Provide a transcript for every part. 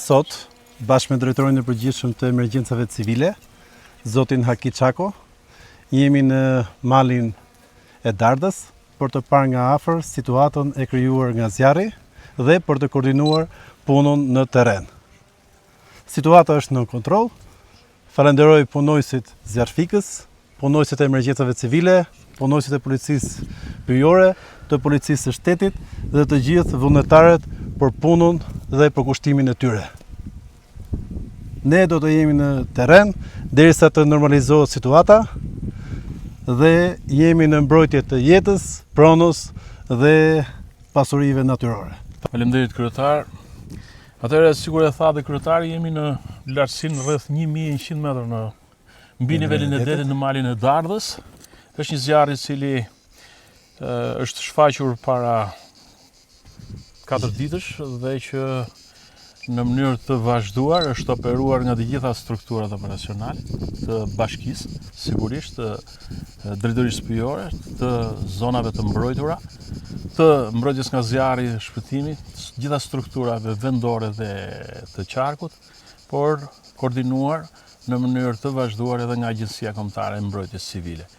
sot, bashkë me drejtorin e përgjithshëm të emergjencave civile, zotin Haki Çako, jemi në malin e Dardhës për të parë nga afër situatën e krijuar nga zjarri dhe për të koordinuar punën në terren. Situata është në kontroll. Falenderoj punojësit zjarfikës, punojësit e emergjencave civile, punojësit e policisë pyjore, të policisë së shtetit dhe të gjithë vullnetarët për punën dhe për kushtimin e tyre. Ne do të jemi në terren derisa të normalizohet situata dhe jemi në mbrojtje të jetës, pronës dhe pasurive natyrore. Faleminderit kryetar. Atëherë, sikur e tha dhe kryetari, jemi në lartësinë rreth 1100 metra në mbi nivelin e detit në malin e Dardhës. Është një zjarr i cili është shfaqur para 4 ditësh dhe që në mënyrë të vazhduar është operuar nga të gjitha strukturat operacionale të bashkisë, sigurisht të drejtorisë pyjore, të zonave të mbrojtura, të mbrojtjes nga zjarri, shpëtimi, gjitha strukturave vendore dhe të qarkut, por koordinuar në mënyrë të vazhduar edhe nga Agjencia Kombëtare e Mbrojtjes Civile.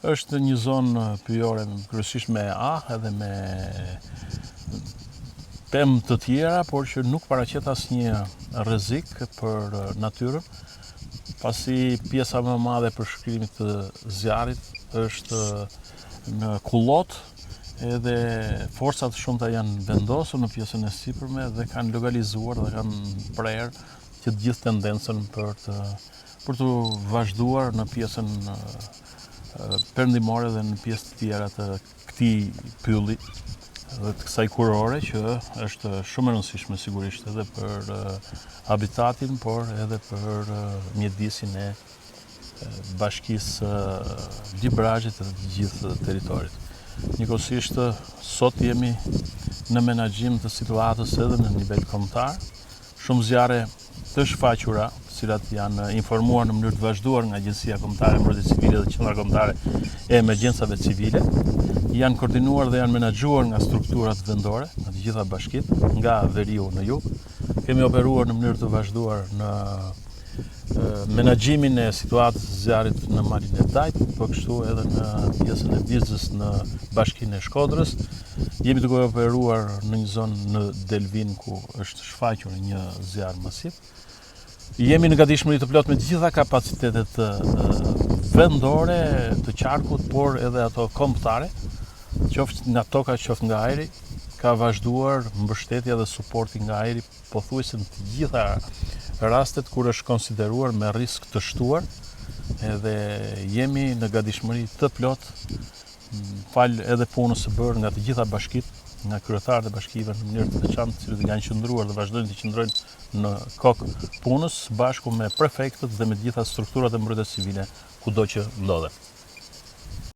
Është një zonë pyjore kryesisht me edhe me pemë të tjera, por që nuk paraqet asnjë rrezik për natyrën, pasi pjesa më e madhe e përshkrimit të zjarrit është në kullot, edhe forcat shumëta janë vendosur në pjesën e sipërme dhe kanë lokalizuar dhe kanë prerë që të gjithë tendencën për të vazhduar në pjesën perëndimore dhe në pjesë të tjera të këtij pylli dhe të kësaj kurore që është shumë e rëndësishme sigurisht edhe për habitatin, por edhe për mjedisin e bashkisë Librazhit dhe të gjithë territorit. Njëkohësisht, sot jemi në menaxhim të situatës edhe në nivel kombëtar. Shumë zjarre të shfaqura, të cilat janë informuar në mënyrë të vazhduar nga Agjencia Kombëtare e Mbrojtjes Civile dhe Qendra Kombëtare e Emergjencave Civile, janë koordinuar dhe janë menaxhuar nga strukturat vendore, nga të gjitha bashkitë, nga veriu në jug. Kemi operuar në mënyrë të vazhduar në menaxhimin e situatës së zjarrit në malin e Dajt, po kështu edhe në pjesën e Vizës në bashkinë e Shkodrës. Jemi duke operuar në një zonë në Delvin ku është shfaqur një zjarr masiv. Jemi në gatishmëri të plot me të gjitha kapacitetet vendore të qarkut, por edhe ato kombëtare, qoftë nga toka, qoftë nga ajri, ka vazhduar mbështetja dhe suporti nga ajri pothuajse në të gjitha rastet kur është konsideruar me risk të shtuar, edhe jemi në gatishmëri të plot fal edhe punës së bërë nga të gjitha bashkitë, nga kryetarët e bashkive në mënyrë të veçantë, të cilët janë qëndruar dhe vazhdojnë të qëndrojnë në kokë punës bashku me prefektët dhe me të gjitha strukturat e mbrojtjes civile kudo që ndodhen.